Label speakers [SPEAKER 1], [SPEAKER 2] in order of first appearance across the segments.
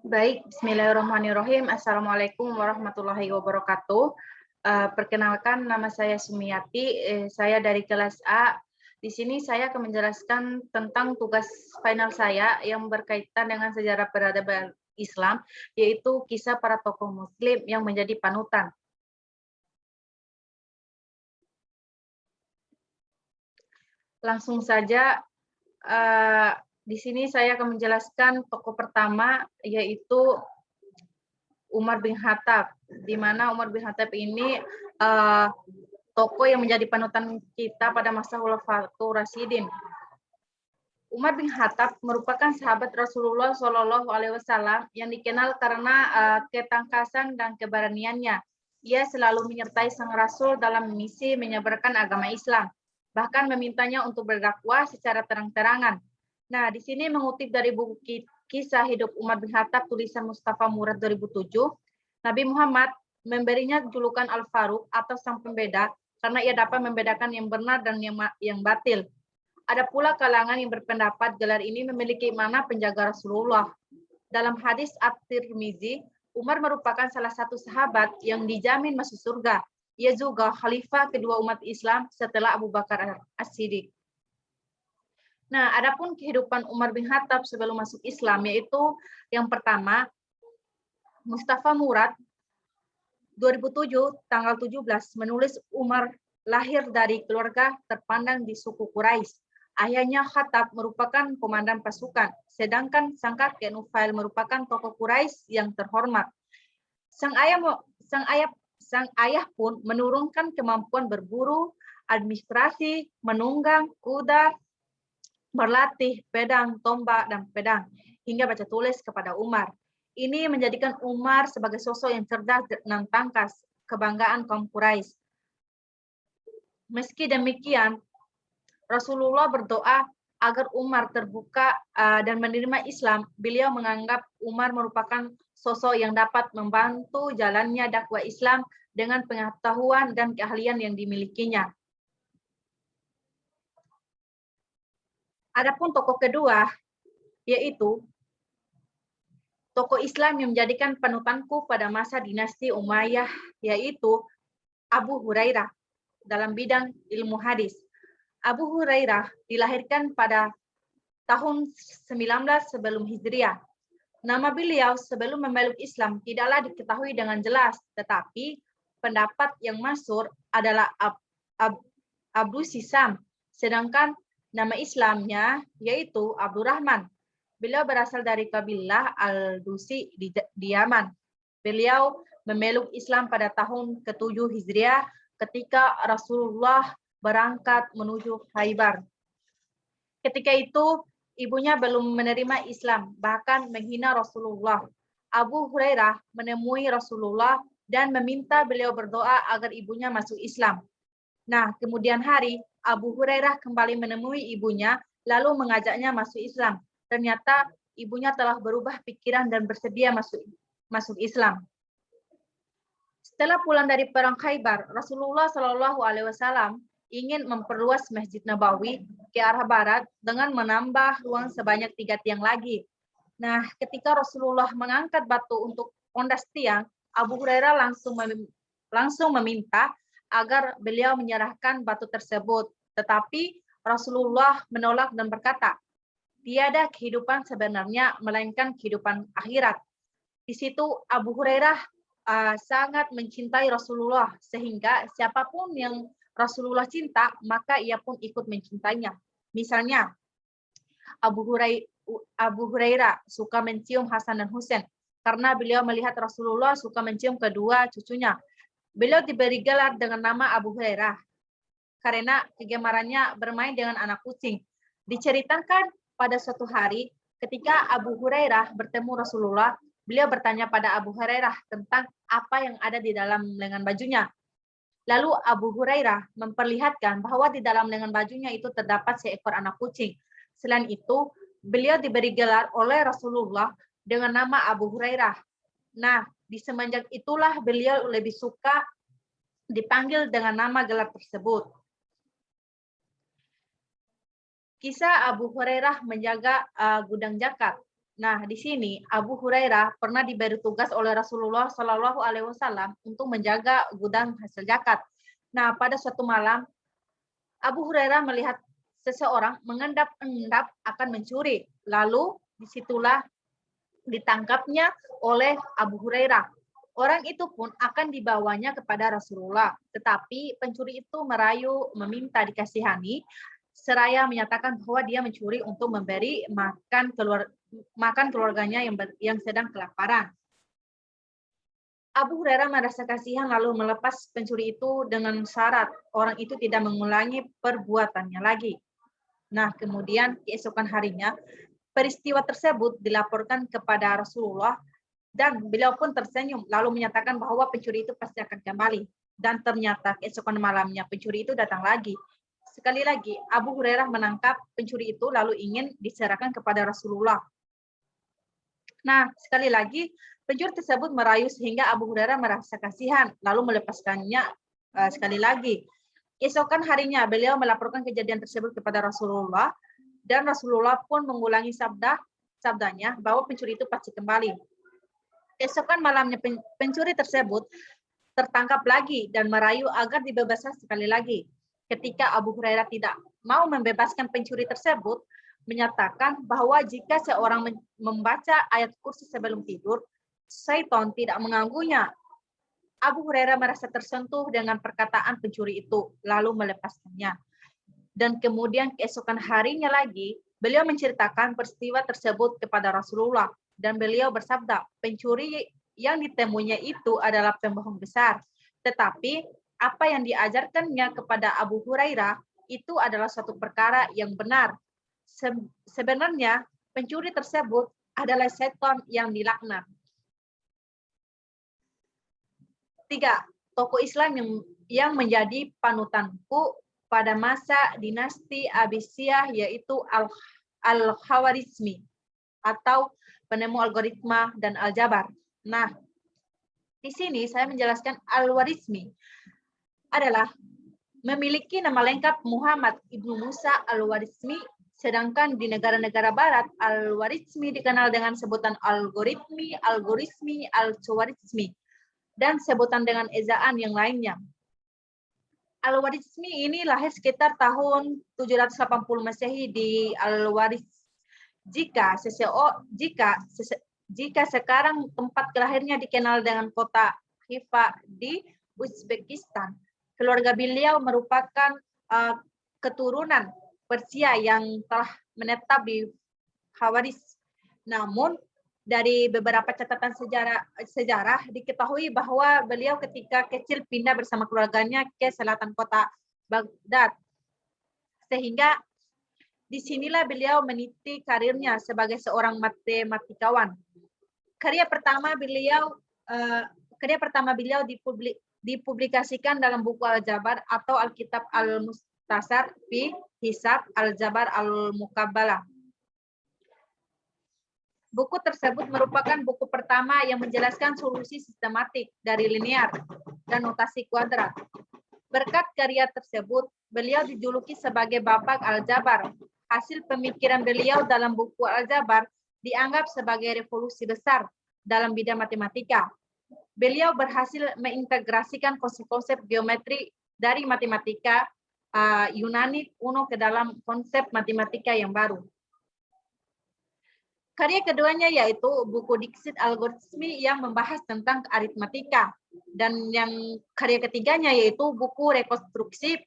[SPEAKER 1] Baik, bismillahirrahmanirrahim. Assalamualaikum warahmatullahi wabarakatuh. Perkenalkan, nama saya Sumiati, saya dari kelas A. Di sini saya akan menjelaskan tentang tugas final saya yang berkaitan dengan sejarah peradaban Islam, yaitu kisah para tokoh Muslim yang menjadi panutan. Langsung saja, di sini saya akan menjelaskan tokoh pertama, yaitu Umar bin Khattab, di mana Umar bin Khattab ini tokoh yang menjadi panutan kita pada masa Khulafaur Rasyidin. Umar bin Khattab merupakan sahabat Rasulullah Shallallahu Alaihi Wasallam yang dikenal karena ketangkasan dan keberaniannya. Ia selalu menyertai sang Rasul dalam misi menyebarkan agama Islam, bahkan memintanya untuk berdakwah secara terang-terangan. Nah, di sini mengutip dari buku Kisah Hidup Umar bin Khattab tulisan Mustafa Murad 2007, Nabi Muhammad memberinya julukan Al-Faruq atau Sang Pembeda karena ia dapat membedakan yang benar dan yang batil. Ada pula kalangan yang berpendapat gelar ini memiliki makna penjaga Rasulullah. Dalam hadis At-Tirmizi, Umar merupakan salah satu sahabat yang dijamin masuk surga. Ia juga khalifah kedua umat Islam setelah Abu Bakar As-Siddiq. Nah, adapun kehidupan Umar bin Khattab sebelum masuk Islam, yaitu yang pertama, Mustafa Murad 2007 tanggal 17 menulis Umar lahir dari keluarga terpandang di suku Quraisy. Ayahnya Khattab merupakan komandan pasukan, sedangkan sang kakek Nufail merupakan tokoh Quraisy yang terhormat. Sang ayah pun menurunkan kemampuan berburu, administrasi, menunggang kuda, berlatih pedang, tombak, dan pedang, hingga baca tulis kepada Umar. Ini menjadikan Umar sebagai sosok yang cerdas dan tangkas, kebanggaan kaum Quraisy. Meski demikian, Rasulullah berdoa agar Umar terbuka dan menerima Islam. Beliau menganggap Umar merupakan sosok yang dapat membantu jalannya dakwah Islam dengan pengetahuan dan keahlian yang dimilikinya. Adapun tokoh kedua, yaitu tokoh Islam yang menjadikan panutanku pada masa dinasti Umayyah, yaitu Abu Hurairah dalam bidang ilmu hadis. Abu Hurairah dilahirkan pada tahun 19 sebelum Hijriah. Nama beliau sebelum memeluk Islam tidaklah diketahui dengan jelas, tetapi pendapat yang masyhur adalah Abu Sisam, sedangkan nama Islamnya yaitu Abdurrahman. Beliau berasal dari kabilah Al-Dusi di Yaman. Beliau memeluk Islam pada tahun ke-7 Hijriah ketika Rasulullah berangkat menuju Khaybar. Ketika itu, ibunya belum menerima Islam, bahkan menghina Rasulullah. Abu Hurairah menemui Rasulullah dan meminta beliau berdoa agar ibunya masuk Islam. Nah, kemudian hari, Abu Hurairah kembali menemui ibunya, lalu mengajaknya masuk Islam. Ternyata ibunya telah berubah pikiran dan bersedia masuk Islam. Setelah pulang dari perang Khaybar, Rasulullah Shallallahu Alaihi Wasallam ingin memperluas Masjid Nabawi ke arah barat dengan menambah ruang sebanyak 3 tiang lagi. Nah, ketika Rasulullah mengangkat batu untuk pondas tiang, Abu Hurairah langsung meminta agar beliau menyerahkan batu tersebut. Tetapi Rasulullah menolak dan berkata, tiada kehidupan sebenarnya melainkan kehidupan akhirat. Di situ Abu Hurairah sangat mencintai Rasulullah, sehingga siapapun yang Rasulullah cinta, maka ia pun ikut mencintainya. Misalnya, Abu Hurairah suka mencium Hasan dan Husain, karena beliau melihat Rasulullah suka mencium kedua cucunya. Beliau diberi gelar dengan nama Abu Hurairah, karena kegemarannya bermain dengan anak kucing. Diceritakan pada suatu hari, ketika Abu Hurairah bertemu Rasulullah, beliau bertanya pada Abu Hurairah tentang apa yang ada di dalam lengan bajunya. Lalu Abu Hurairah memperlihatkan bahwa di dalam lengan bajunya itu terdapat seekor anak kucing. Selain itu, beliau diberi gelar oleh Rasulullah dengan nama Abu Hurairah. Nah, di semenjak itulah beliau lebih suka dipanggil dengan nama gelar tersebut. Kisah Abu Hurairah menjaga gudang zakat. Nah, di sini Abu Hurairah pernah diberi tugas oleh Rasulullah Shallallahu Alaihi Wasallam untuk menjaga gudang hasil zakat. Nah, pada suatu malam Abu Hurairah melihat seseorang mengendap-endap akan mencuri. Lalu disitulah ditangkapnya oleh Abu Hurairah. Orang itu pun akan dibawanya kepada Rasulullah. Tetapi pencuri itu merayu meminta dikasihani, seraya menyatakan bahwa dia mencuri untuk memberi makan keluarganya yang sedang kelaparan. Abu Hurairah merasa kasihan lalu melepas pencuri itu dengan syarat orang itu tidak mengulangi perbuatannya lagi. Nah, kemudian keesokan harinya peristiwa tersebut dilaporkan kepada Rasulullah dan beliau pun tersenyum lalu menyatakan bahwa pencuri itu pasti akan kembali. Dan ternyata keesokan malamnya pencuri itu datang lagi. Sekali lagi Abu Hurairah menangkap pencuri itu lalu ingin diserahkan kepada Rasulullah. Nah, sekali lagi pencuri tersebut merayu sehingga Abu Hurairah merasa kasihan lalu melepaskannya sekali lagi. Keesokan harinya beliau melaporkan kejadian tersebut kepada Rasulullah dan Rasulullah pun mengulangi sabdanya bahwa pencuri itu pasti kembali. Keesokan malamnya pencuri tersebut tertangkap lagi dan merayu agar dibebaskan sekali lagi. Ketika Abu Hurairah tidak mau membebaskan pencuri tersebut, menyatakan bahwa jika seorang membaca ayat kursi sebelum tidur, syaitan tidak mengganggunya. Abu Hurairah merasa tersentuh dengan perkataan pencuri itu, lalu melepaskannya. Dan kemudian keesokan harinya lagi, beliau menceritakan peristiwa tersebut kepada Rasulullah. Dan beliau bersabda, pencuri yang ditemuinya itu adalah pembohong besar. Tetapi apa yang diajarkannya kepada Abu Hurairah itu adalah suatu perkara yang benar. Sebenarnya pencuri tersebut adalah setan yang dilaknat. 3. Tokoh Islam yang menjadi panutanku pada masa dinasti Abbasiyah yaitu Al-Khawarizmi atau penemu algoritma dan aljabar. Nah, di sini saya menjelaskan Al-Warizmi adalah memiliki nama lengkap Muhammad Ibnu Musa Al-Warizmi, sedangkan di negara-negara barat Al-Warizmi dikenal dengan sebutan algoritmi, Al-Khawarizmi, dan sebutan dengan ejaan yang lainnya. Al-Warizmi ini lahir sekitar tahun 780 Masehi di Al-Wariz. Jika sekarang tempat kelahirnya dikenal dengan kota Khiva di Uzbekistan, keluarga beliau merupakan keturunan Persia yang telah menetap di Khawarizm. Namun dari beberapa catatan sejarah diketahui bahwa beliau ketika kecil pindah bersama keluarganya ke selatan kota Baghdad. Sehingga disinilah beliau meniti karirnya sebagai seorang matematikawan. Karya pertama beliau dipublikasikan dalam buku Al-Jabar atau Alkitab Al-Mustasar fi Hisab Al-Jabar Al-Mukabbalah. Buku tersebut merupakan buku pertama yang menjelaskan solusi sistematik dari linear dan notasi kuadrat. Berkat karya tersebut, beliau dijuluki sebagai Bapak Al-Jabar. Hasil pemikiran beliau dalam buku Al-Jabar dianggap sebagai revolusi besar dalam bidang matematika. Beliau berhasil mengintegrasikan konsep-konsep geometri dari matematika Yunani kuno ke dalam konsep matematika yang baru. Karya keduanya yaitu buku Diksit Algoritmi yang membahas tentang aritmatika. Dan yang karya ketiganya yaitu buku Rekonstruksi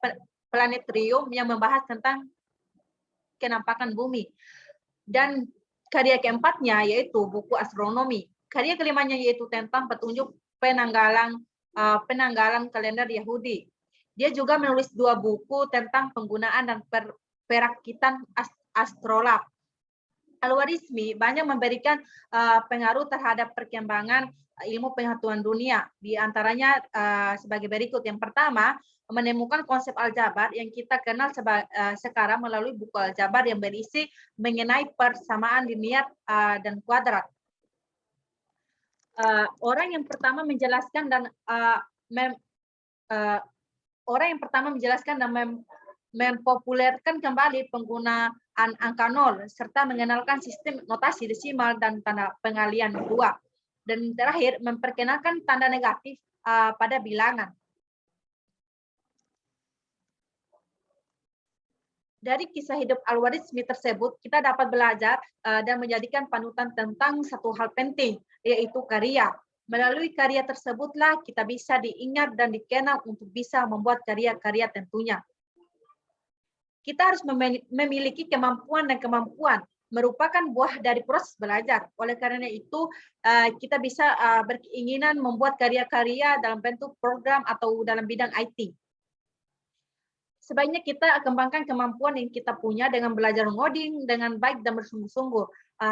[SPEAKER 1] Planeterium yang membahas tentang kenampakan bumi. Dan karya keempatnya yaitu buku Astronomi. Karya kelimanya yaitu tentang petunjuk penanggalan kalender Yahudi. Dia juga menulis 2 buku tentang penggunaan dan perakitan astrolab. Al-Warizmi banyak memberikan pengaruh terhadap perkembangan ilmu pengetahuan dunia. Di antaranya sebagai berikut. Yang pertama, menemukan konsep aljabar yang kita kenal sekarang melalui buku Aljabar yang berisi mengenai persamaan linier dan kuadrat. Orang yang pertama menjelaskan dan mempopulerkan kembali penggunaan angka nol, serta mengenalkan sistem notasi desimal dan tanda pengalian dua. Dan terakhir, memperkenalkan tanda negatif pada bilangan. Dari kisah hidup Al-Warismi tersebut, kita dapat belajar dan menjadikan panutan tentang satu hal penting, yaitu karya. Melalui karya tersebutlah kita bisa diingat dan dikenal untuk bisa membuat karya-karya tentunya. Kita harus memiliki kemampuan dan kemampuan merupakan buah dari proses belajar. Oleh karena itu, kita bisa berkeinginan membuat karya-karya dalam bentuk program atau dalam bidang IT. Sebaiknya kita kembangkan kemampuan yang kita punya dengan belajar ngoding dengan baik dan bersungguh-sungguh.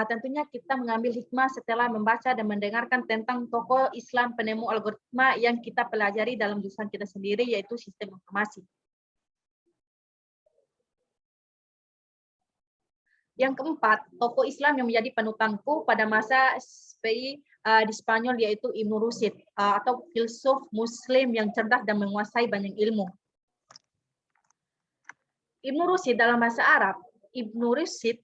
[SPEAKER 1] Tentunya kita mengambil hikmah setelah membaca dan mendengarkan tentang tokoh Islam penemu algoritma yang kita pelajari dalam jurusan kita sendiri, yaitu sistem informasi. Yang keempat, tokoh Islam yang menjadi panutanku pada masa SPI di Spanyol, yaitu Ibnu Rushd, atau filsuf Muslim yang cerdas dan menguasai banyak ilmu. Ibnu Rushd dalam bahasa Arab, Ibnu Rushd,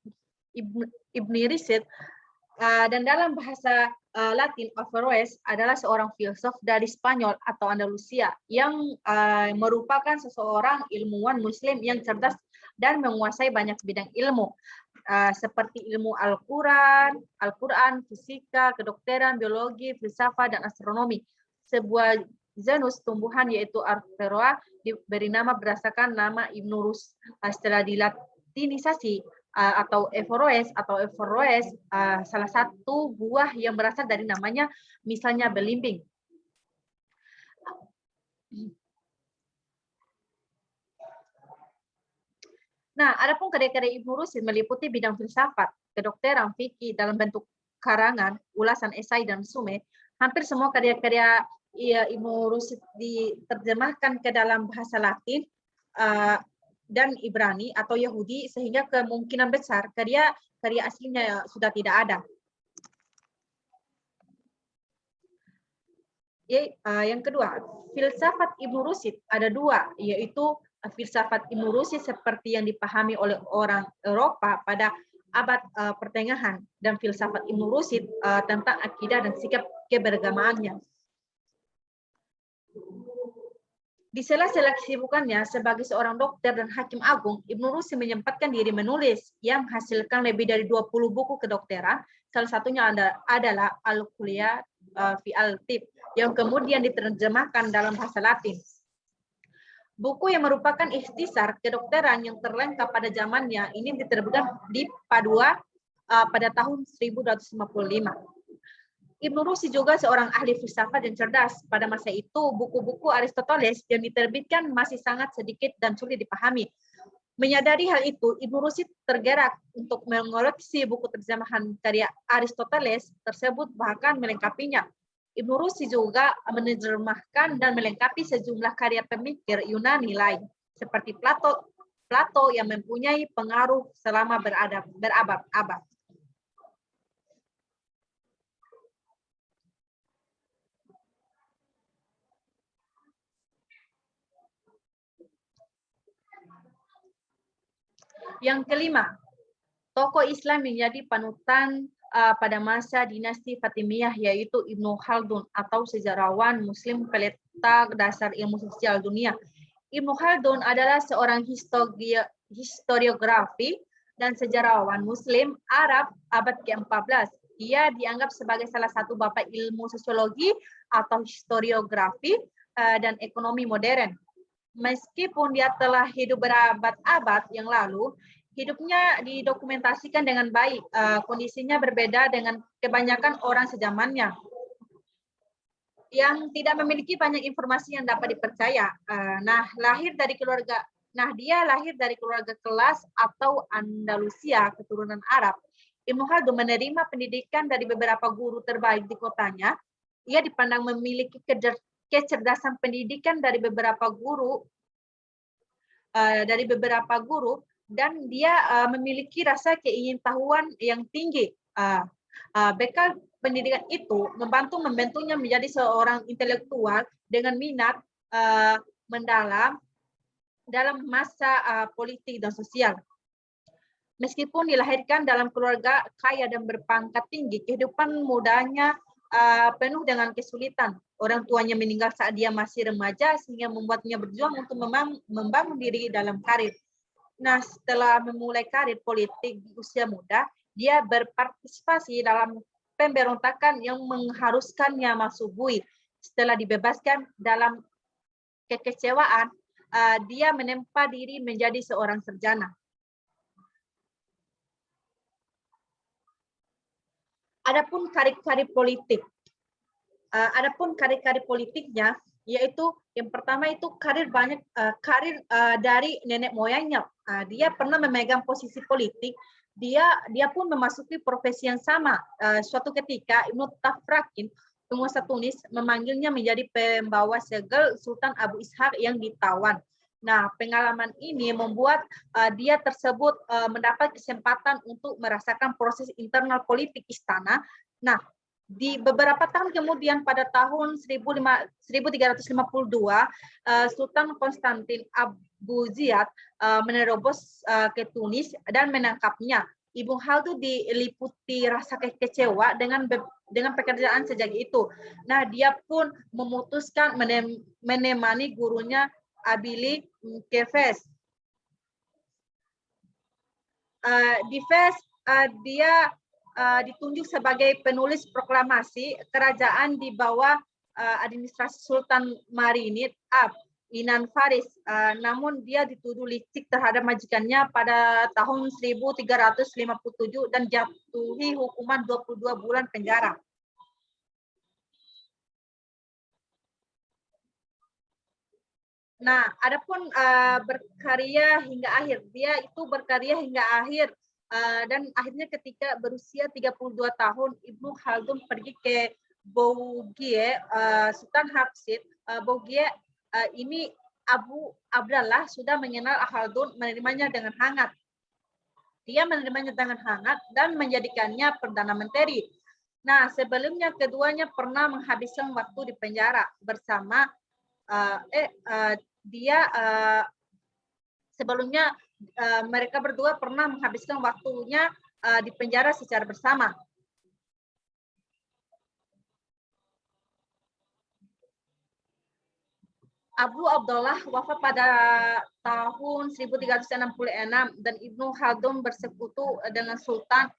[SPEAKER 1] dan dalam bahasa Latin, Averroes adalah seorang filsuf dari Spanyol atau Andalusia yang merupakan seseorang ilmuwan Muslim yang cerdas dan menguasai banyak bidang ilmu, seperti ilmu Al-Quran, fisika, kedokteran, biologi, filsafat, dan astronomi. Sebuah genus tumbuhan yaitu Averroa diberi nama berdasarkan nama Ibnu Rushd setelah dilatinisasi atau Averroes salah satu buah yang berasal dari namanya, misalnya belimbing. Nah, adapun karya-karya Ibnu Rushd meliputi bidang filsafat, kedokteran, fikih dalam bentuk karangan, ulasan, esai, dan sume. Hampir semua karya-karya Ibnu Rushd diterjemahkan ke dalam bahasa Latin dan Ibrani atau Yahudi, sehingga kemungkinan besar karya aslinya sudah tidak ada. Yang kedua, filsafat Ibnu Rushd ada dua, yaitu filsafat Ibnu Rushd seperti yang dipahami oleh orang Eropa pada abad pertengahan, dan filsafat Ibnu Rushd tentang akidah dan sikap keberagamaannya. Di sela-sela kesibukannya sebagai seorang dokter dan hakim agung, Ibnu Rushd menyempatkan diri menulis yang menghasilkan lebih dari 20 buku kedokteran. Salah satunya adalah Al-Kuliah fi Al-Tib, yang kemudian diterjemahkan dalam bahasa Latin. Buku yang merupakan ikhtisar kedokteran yang terlengkap pada zamannya ini diterbitkan di Padua pada tahun 1255. Ibnu Rushd juga seorang ahli filsafat dan cerdas. Pada masa itu, buku-buku Aristoteles yang diterbitkan masih sangat sedikit dan sulit dipahami. Menyadari hal itu, Ibnu Rushd tergerak untuk mengoleksi buku terjemahan karya Aristoteles tersebut, bahkan melengkapinya. Ibnu Rushd juga menerjemahkan dan melengkapi sejumlah karya pemikir Yunani lain, seperti Plato yang mempunyai pengaruh selama berabad-abad. Yang kelima, tokoh Islam yang menjadi panutan pada masa dinasti Fatimiyah, yaitu Ibnu Khaldun atau sejarawan Muslim peletak dasar ilmu sosial dunia. Ibnu Khaldun adalah seorang historiografi dan sejarawan Muslim Arab abad ke-14. Dia dianggap sebagai salah satu bapak ilmu sosiologi atau historiografi dan ekonomi modern. Meskipun dia telah hidup berabad-abad yang lalu, hidupnya didokumentasikan dengan baik. Kondisinya berbeda dengan kebanyakan orang sezamannya yang tidak memiliki banyak informasi yang dapat dipercaya. Dia lahir dari keluarga kelas atau Andalusia, keturunan Arab. Ibnu Khaldun menerima pendidikan dari beberapa guru terbaik di kotanya. Ia dipandang memiliki kecerdasan pendidikan dari beberapa guru dan dia memiliki rasa keingintahuan yang tinggi. Bekal pendidikan itu membantunya menjadi seorang intelektual dengan minat mendalam dalam masa politik dan sosial. Meskipun dilahirkan dalam keluarga kaya dan berpangkat tinggi, kehidupan mudanya penuh dengan kesulitan. Orang tuanya meninggal saat dia masih remaja, sehingga membuatnya berjuang untuk membangun diri dalam karir. Nah, setelah memulai karir politik di usia muda, dia berpartisipasi dalam pemberontakan yang mengharuskannya masuk bui. Setelah dibebaskan dalam kekecewaan, dia menempa diri menjadi seorang sarjana. Adapun karir-karir politik, politiknya, yaitu yang pertama itu karir dari nenek moyangnya. Dia pernah memegang posisi politik. Dia pun memasuki profesi yang sama. Suatu ketika Ibnu Tafrakin, penguasa Tunis, memanggilnya menjadi pembawa segel Sultan Abu Ishaq yang ditawan. Nah, pengalaman ini membuat dia tersebut mendapat kesempatan untuk merasakan proses internal politik istana. Nah, di beberapa tahun kemudian pada tahun 1352, Sultan Konstantin Abu Ziyad menerobos ke Tunis dan menangkapnya. Ibnu Khaldun diliputi rasa kecewa dengan pekerjaan sejak itu. Nah, dia pun memutuskan menemani gurunya Abili ke Fes. Di Fes, dia ditunjuk sebagai penulis proklamasi kerajaan di bawah administrasi Sultan Marinid Inan Faris. Namun dia dituduh licik terhadap majikannya pada tahun 1357 dan jatuhi hukuman 22 bulan penjara. Nah, adapun berkarya hingga akhir, dia itu berkarya hingga akhir dan akhirnya ketika berusia 32 tahun, Ibnu Khaldun pergi ke Bougie, Sultan Hafsid. Bougie ini Abu Abdallah sudah mengenal Khaldun, menerimanya dengan hangat. Dia menerimanya dengan hangat dan menjadikannya Perdana Menteri. Nah, sebelumnya keduanya pernah menghabiskan waktu di penjara bersama sebelumnya mereka berdua pernah menghabiskan waktunya di penjara secara bersama. Abu Abdullah wafat pada tahun 1366 dan Ibnu Khaldun bersekutu dengan Sultan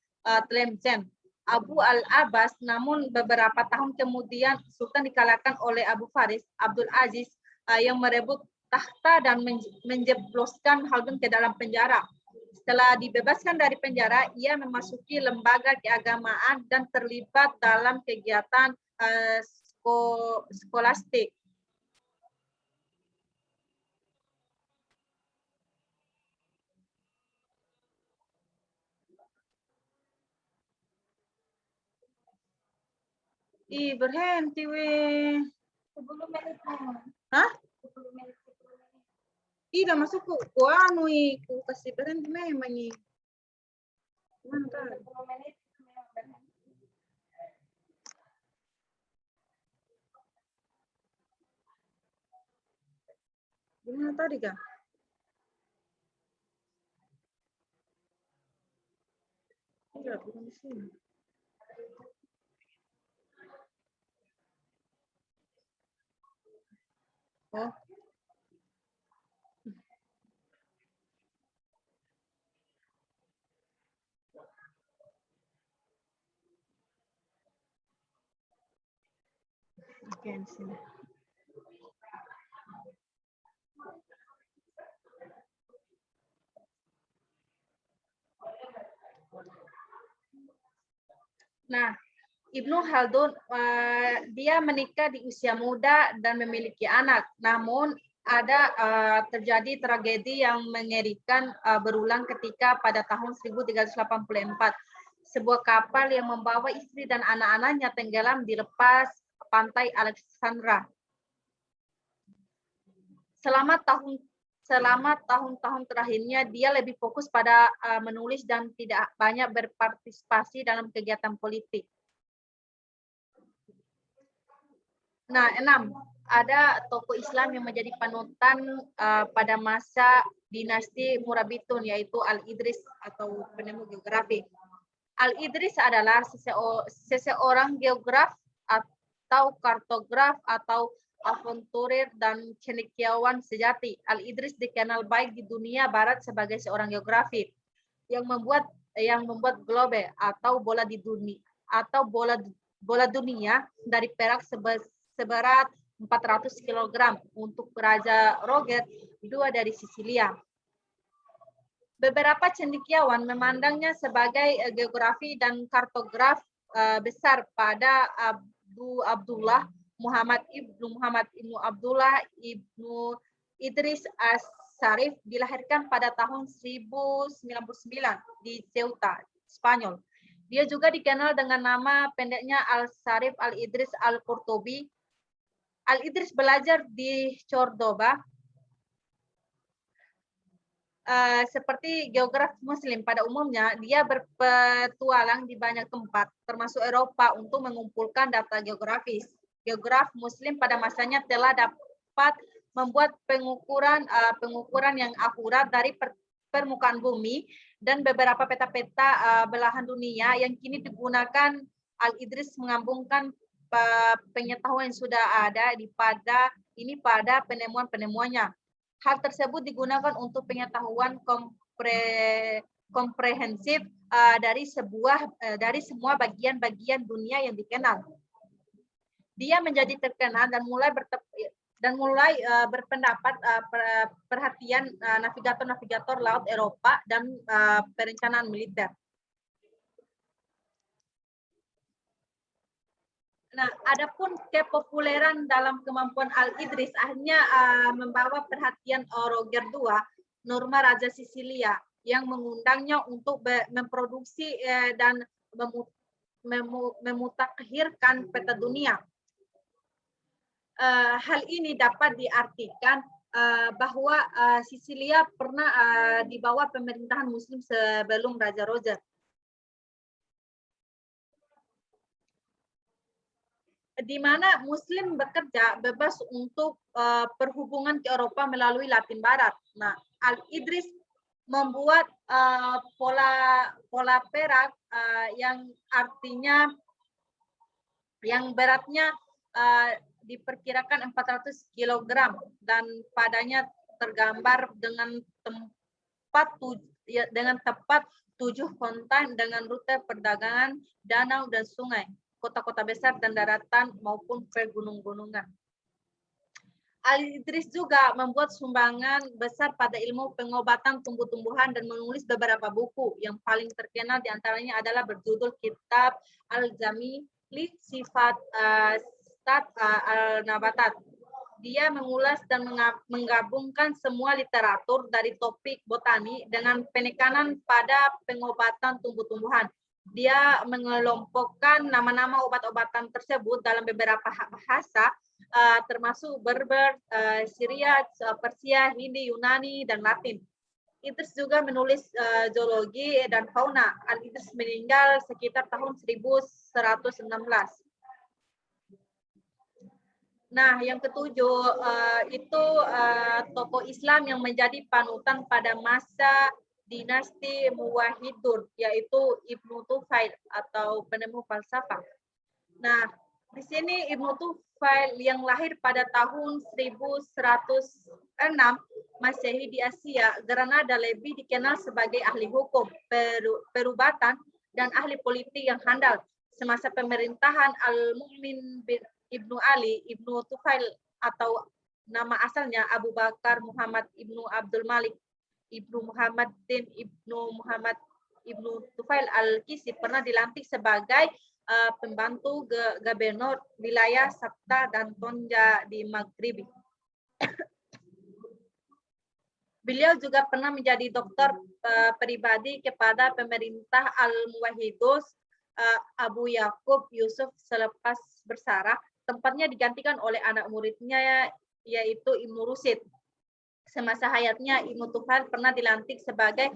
[SPEAKER 1] Tlemcen. Abu al-Abbas, namun beberapa tahun kemudian Sultan dikalahkan oleh Abu Faris Abdul Aziz yang merebut tahta dan menjebloskan Khaldun ke dalam penjara. Setelah dibebaskan dari penjara, ia memasuki lembaga keagamaan dan terlibat dalam kegiatan skolastik. Berhenti weh. 10 menit. Hah? 10 menit. Tidak masuk ku anu ku kasih berhenti memang ini. Mantap. 10 menit. Gimana tadi kah? Tidak, bukan di sini. Oh. Oke, di sini. Nah, Ibnu Khaldun dia menikah di usia muda dan memiliki anak. Namun ada terjadi tragedi yang mengerikan berulang ketika pada tahun 1384 sebuah kapal yang membawa istri dan anak-anaknya tenggelam di lepas pantai Alexandra. Selama tahun-tahun terakhirnya dia lebih fokus pada menulis dan tidak banyak berpartisipasi dalam kegiatan politik. Nah, 6. ada tokoh Islam yang menjadi panutan pada masa dinasti Murabitun, yaitu Al-Idris atau penemu geografi. Al-Idris adalah seseorang geograf atau kartograf atau aventurir dan cendekiawan sejati. Al-Idris dikenal baik di dunia barat sebagai seorang geografi yang membuat globe atau bola di dunia atau bola dunia dari perak seberat 400 kg untuk Raja Roger II dari Sisilia. Beberapa cendekiawan memandangnya sebagai geografi dan kartograf besar pada Abu Abdullah Muhammad ibnu Abdullah ibnu Idris As-Sarif dilahirkan pada tahun 1099 di Ceuta, Spanyol. Dia juga dikenal dengan nama pendeknya Al-Sarif Al-Idris Al-Qurtubi. Al-Idris belajar di Cordoba. Seperti geograf Muslim pada umumnya, dia berpetualang di banyak tempat, termasuk Eropa, untuk mengumpulkan data geografis. Geograf Muslim pada masanya telah dapat membuat pengukuran yang akurat dari permukaan bumi dan beberapa peta-peta belahan dunia yang kini digunakan. Al-Idris mengambungkan pengetahuan yang sudah ada pada penemuan-penemuannya. Hal tersebut digunakan untuk pengetahuan komprehensif dari semua bagian-bagian dunia yang dikenal. Dia menjadi terkenal dan mulai berpendapat perhatian navigator-navigator laut Eropa dan perencanaan militer. Nah, adapun kepopuleran dalam kemampuan Al-Idris akhirnya membawa perhatian Roger II, Norma Raja Sisilia, yang mengundangnya untuk memproduksi dan memutakhirkan peta dunia. Hal ini dapat diartikan bahwa Sisilia pernah di bawah pemerintahan Muslim sebelum Raja Roger. Di mana Muslim bekerja bebas untuk perhubungan ke Eropa melalui Latin Barat. Nah, Al-Idris membuat pola perak yang artinya yang beratnya diperkirakan 400 kg dan padanya tergambar dengan tepat 7 konten dengan rute perdagangan, danau dan sungai, kota-kota besar dan daratan maupun pegunung-gunungan. Al-Idris juga membuat sumbangan besar pada ilmu pengobatan tumbuh-tumbuhan dan menulis beberapa buku. Yang paling terkenal diantaranya adalah berjudul Kitab Al-Jami li Sifat Al-Nabatat. Dia mengulas dan menggabungkan semua literatur dari topik botani dengan penekanan pada pengobatan tumbuh-tumbuhan. Dia mengelompokkan nama-nama obat-obatan tersebut dalam beberapa bahasa, termasuk Berber, Syria, Persia, Hindi, Yunani, dan Latin. Idris juga menulis zoologi dan fauna. Al-Idris meninggal sekitar tahun 1116. Nah, yang ketujuh itu tokoh Islam yang menjadi panutan pada masa dinasti Muwahhidun, yaitu Ibnu Tufail atau penemu falsafah. Nah, di sini Ibnu Tufail yang lahir pada tahun 1106 Masehi di Asia, Granada, lebih dikenal sebagai ahli hukum, perubatan, dan ahli politik yang handal. Semasa pemerintahan Al-Mu'min bin Ibnu Ali, Ibnu Tufail atau nama asalnya Abu Bakar Muhammad Ibnu Abdul Malik Ibnu Muhammadin Ibnu Muhammad Ibnu Tufail Al-Kisi pernah dilantik sebagai pembantu gubernur wilayah Sabta dan Tonja di Maghribi. Beliau juga pernah menjadi dokter pribadi kepada pemerintah Al-Muwahhidus Abu Yakub Yusuf selepas bersarah. Tempatnya digantikan oleh anak muridnya yaitu Ibnu Rusyid. Semasa hayatnya, Ibnu Tufail pernah dilantik sebagai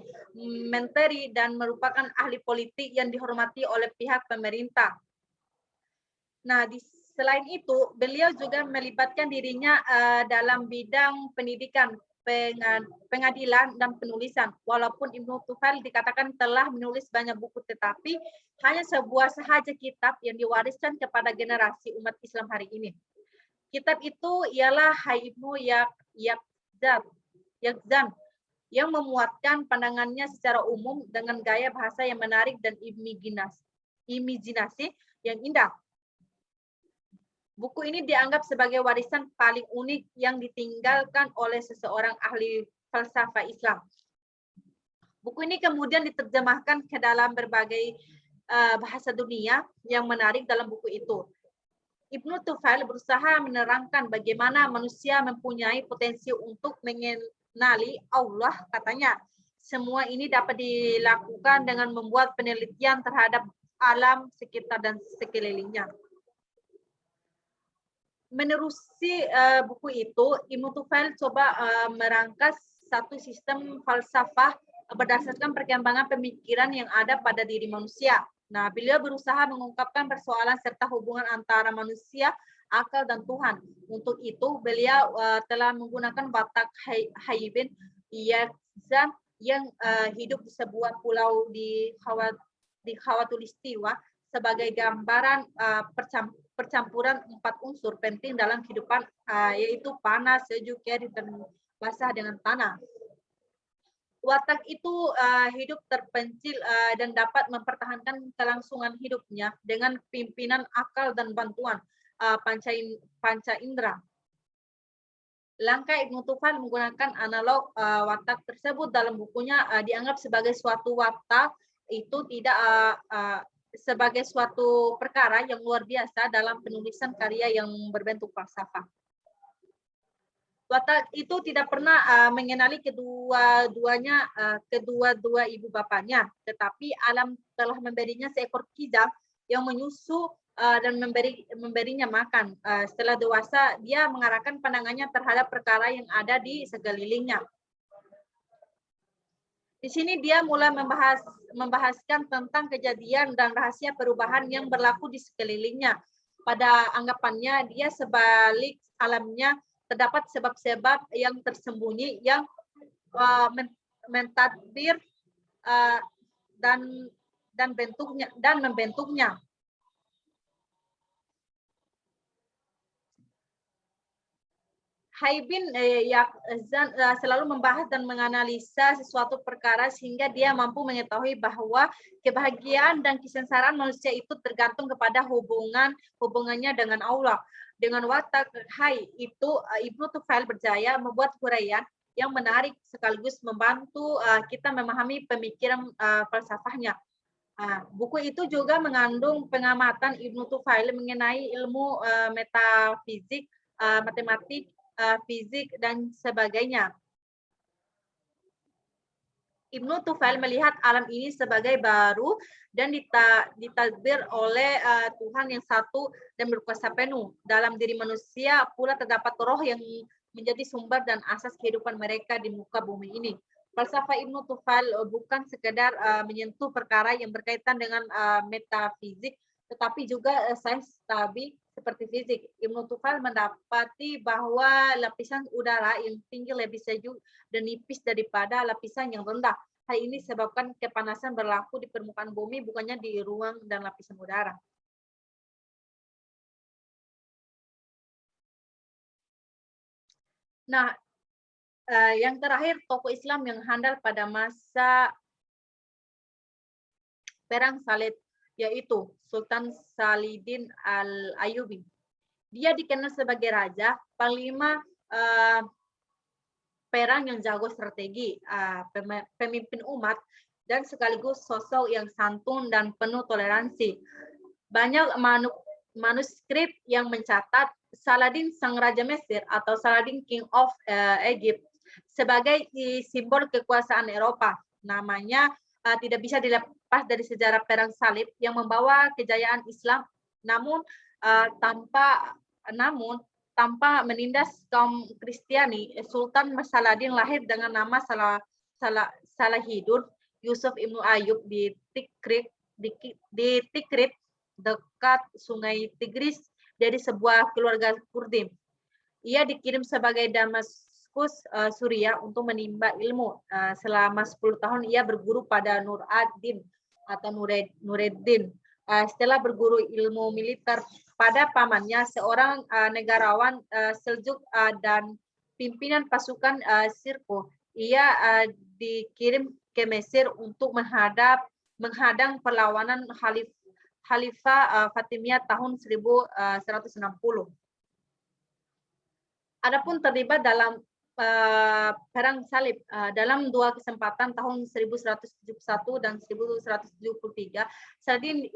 [SPEAKER 1] menteri dan merupakan ahli politik yang dihormati oleh pihak pemerintah. Nah, Selain itu, beliau juga melibatkan dirinya dalam bidang pendidikan, pengadilan, dan penulisan. Walaupun Ibnu Tufail dikatakan telah menulis banyak buku, tetapi hanya sebuah sahaja kitab yang diwariskan kepada generasi umat Islam hari ini. Kitab itu ialah Hai Ibnu Yaqzan yang memuatkan pandangannya secara umum dengan gaya bahasa yang menarik dan imajinasi yang indah. Buku ini dianggap sebagai warisan paling unik yang ditinggalkan oleh seseorang ahli falsafah Islam. Buku ini kemudian diterjemahkan ke dalam berbagai bahasa dunia yang menarik dalam buku itu. Ibnu Tufail berusaha menerangkan bagaimana manusia mempunyai potensi untuk mengenali Allah, katanya. Semua ini dapat dilakukan dengan membuat penelitian terhadap alam sekitar dan sekelilingnya. Menerusi buku itu, Ibnu Tufail coba merangkas satu sistem falsafah berdasarkan perkembangan pemikiran yang ada pada diri manusia. Nah, beliau berusaha mengungkapkan persoalan serta hubungan antara manusia, akal, dan Tuhan. Untuk itu, beliau telah menggunakan watak Hai bin Yaqzan yang hidup di sebuah pulau di Khawatulistiwa sebagai gambaran percampuran 4 unsur penting dalam kehidupan, yaitu panas, sejuk, air, dan basah dengan tanah. Watak itu hidup terpencil dan dapat mempertahankan kelangsungan hidupnya dengan pimpinan akal dan bantuan panca indera. Langkah Ibnu Tufail menggunakan analog watak tersebut dalam bukunya dianggap sebagai suatu watak itu tidak sebagai suatu perkara yang luar biasa dalam penulisan karya yang berbentuk falsafah. Watak itu tidak pernah mengenali kedua ibu bapaknya, tetapi alam telah memberinya seekor kijang yang menyusu dan memberinya makan. Setelah dewasa, dia mengarahkan pandangannya terhadap perkara yang ada di sekelilingnya. Di sini dia mulai membahaskan tentang kejadian dan rahasia perubahan yang berlaku di sekelilingnya. Pada anggapannya, dia sebalik alamnya terdapat sebab-sebab yang tersembunyi yang mentadbir dan membentuknya. Hai bin Yaqzan selalu membahas dan menganalisa sesuatu perkara sehingga dia mampu mengetahui bahwa kebahagiaan dan kesengsaraan manusia itu tergantung kepada hubungannya dengan Allah. Dengan watak Hai itu, Ibnu Tufail berjaya membuat huraian yang menarik sekaligus membantu kita memahami pemikiran falsafahnya. Buku itu juga mengandung pengamatan Ibnu Tufail mengenai ilmu metafisik, matematik, fisik, dan sebagainya. Ibnu Tufail melihat alam ini sebagai baru dan ditadbir oleh Tuhan yang satu dan berkuasa penuh. Dalam diri manusia pula terdapat roh yang menjadi sumber dan asas kehidupan mereka di muka bumi ini. Falsafah Ibnu Tufail bukan sekedar menyentuh perkara yang berkaitan dengan metafisik, tetapi juga sains tabi seperti fisik. Ibnu Tufail mendapati bahwa lapisan udara yang tinggi lebih sejuk dan nipis daripada lapisan yang rendah. Hal ini sebabkan kepanasan berlaku di permukaan bumi, bukannya di ruang dan lapisan udara. Nah, yang terakhir, tokoh Islam yang handal pada masa Perang Salib, yaitu Sultan Salahuddin Al-Ayyubi. Dia dikenal sebagai raja, panglima perang yang jago strategi, pemimpin umat, dan sekaligus sosok yang santun dan penuh toleransi. Banyak manuskrip yang mencatat Saladin sang Raja Mesir atau Saladin King of Egypt sebagai simbol kekuasaan Eropa. Namanya tidak bisa dilepas dari sejarah Perang Salib yang membawa kejayaan Islam, namun tanpa menindas kaum Kristiani. Sultan Saladin lahir dengan nama Salahuddin Yusuf Ibnu Ayyub di Tikrit dekat Sungai Tigris dari sebuah keluarga Kurdi. Ia dikirim sebagai Damaskus, Suriah untuk menimba ilmu. Selama 10 tahun ia berguru pada Nur ad-Din atau Nureddin. Setelah berguru ilmu militer pada pamannya, seorang negarawan Seljuk dan pimpinan pasukan Sirko, ia dikirim ke Mesir untuk menghadang perlawanan Khalifah Fatimiyah tahun 1160. Adapun terlibat dalam Perang Salib dalam dua kesempatan tahun 1171 dan 1173. Saladin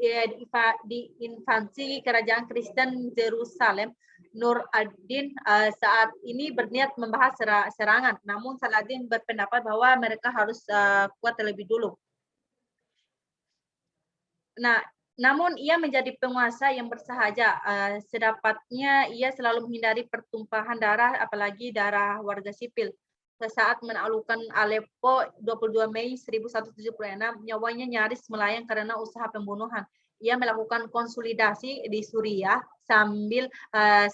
[SPEAKER 1] diinvasi kerajaan Kristen Yerusalem. Nur ad-Din saat ini berniat membahas serangan, namun Saladin berpendapat bahwa mereka harus kuat terlebih dulu. Nah, namun ia menjadi penguasa yang bersahaja. Sedapatnya ia selalu menghindari pertumpahan darah, apalagi darah warga sipil. Saat menaklukkan Aleppo 22 Mei 1176, nyawanya nyaris melayang karena usaha pembunuhan. Ia melakukan konsolidasi di Suriah sambil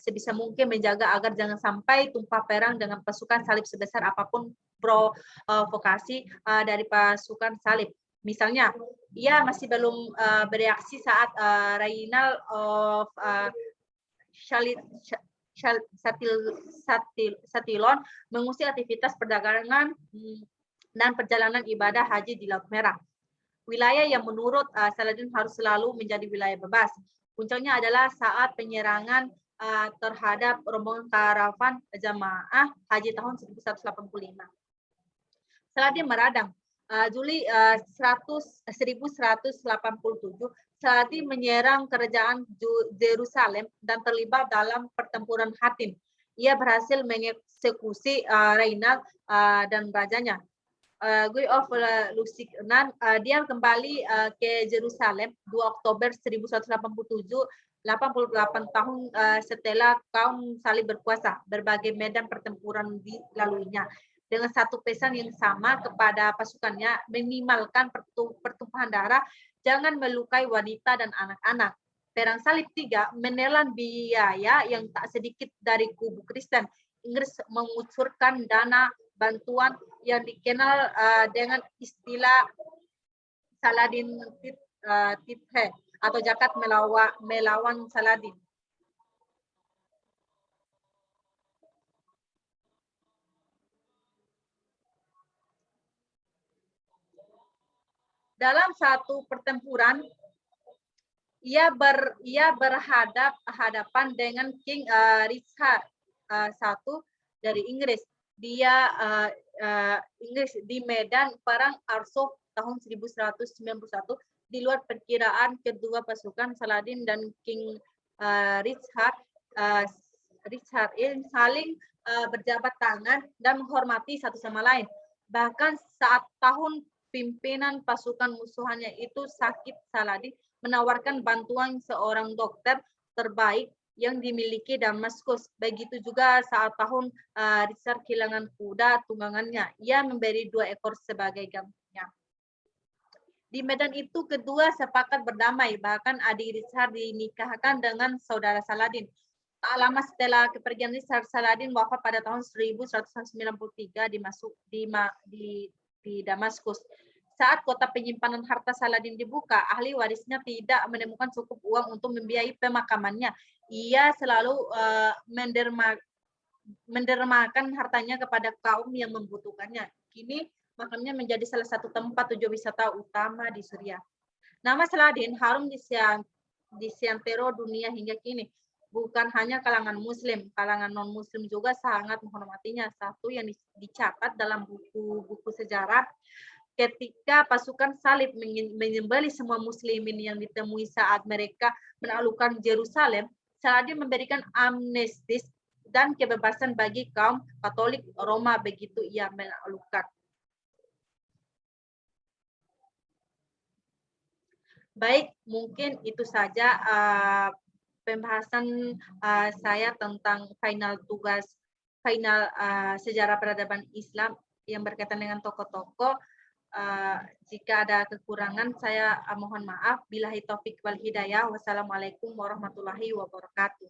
[SPEAKER 1] sebisa mungkin menjaga agar jangan sampai tumpah perang dengan pasukan salib sebesar apapun provokasi dari pasukan salib. Misalnya, ia masih belum bereaksi saat Rainal of Satilon mengusir aktivitas perdagangan dan perjalanan ibadah haji di Laut Merah. Wilayah yang menurut Saladin harus selalu menjadi wilayah bebas. Puncaknya adalah saat penyerangan terhadap rombongan karavan jamaah haji tahun 1185. Saladin meradang. Juli 1187, Saladin menyerang kerajaan Yerusalem dan terlibat dalam pertempuran Hattin. Ia berhasil mengeksekusi Rainal dan rajanya. Guy of Lusignan, dia kembali ke Yerusalem 2 Oktober 1187, 88 tahun setelah kaum salib berkuasa. Berbagai medan pertempuran dilaluinya. Dengan satu pesan yang sama kepada pasukannya, minimalkan pertumpahan darah, jangan melukai wanita dan anak-anak. Perang Salib III menelan biaya yang tak sedikit dari kubu Kristen. Inggris mengucurkan dana bantuan yang dikenal dengan istilah Saladin Tithe atau zakat melawan Saladin. Dalam satu pertempuran, ia berhadapan dengan King Richard I dari Inggris. Dia Inggris di medan perang Arsof tahun 1191. Di luar perkiraan kedua pasukan Saladin dan King Richard ini saling berjabat tangan dan menghormati satu sama lain. Bahkan saat tahun pimpinan pasukan musuhannya itu sakit, Saladin menawarkan bantuan seorang dokter terbaik yang dimiliki Damaskus. Begitu juga saat tahun Richard kehilangan kuda tunggangannya. Ia memberi 2 ekor sebagai gantinya. Di medan itu kedua sepakat berdamai. Bahkan adik Richard dinikahkan dengan saudara Saladin. Tak lama setelah kepergian Richard, Saladin wafat pada tahun 1193 di Damaskus. Saat kota penyimpanan harta Saladin dibuka, ahli warisnya tidak menemukan cukup uang untuk membiayai pemakamannya. Ia selalu mendermakan hartanya kepada kaum yang membutuhkannya. Kini makamnya menjadi salah satu tempat tujuan wisata utama di Suriah. Nama Saladin harum di seantero dunia hingga kini. Bukan hanya kalangan Muslim, kalangan non-Muslim juga sangat menghormatinya. Satu yang dicatat dalam buku-buku sejarah, ketika pasukan salib menyembelih semua muslimin yang ditemui saat mereka menaklukkan Yerusalem, Saladin memberikan amnesti dan kebebasan bagi kaum Katolik Roma begitu ia menaklukkan. Baik, mungkin itu saja pembahasan saya tentang final sejarah peradaban Islam yang berkaitan dengan tokoh-tokoh. Jika ada kekurangan, saya mohon maaf. Billahi taufik wal hidayah. Wassalamualaikum warahmatullahi wabarakatuh.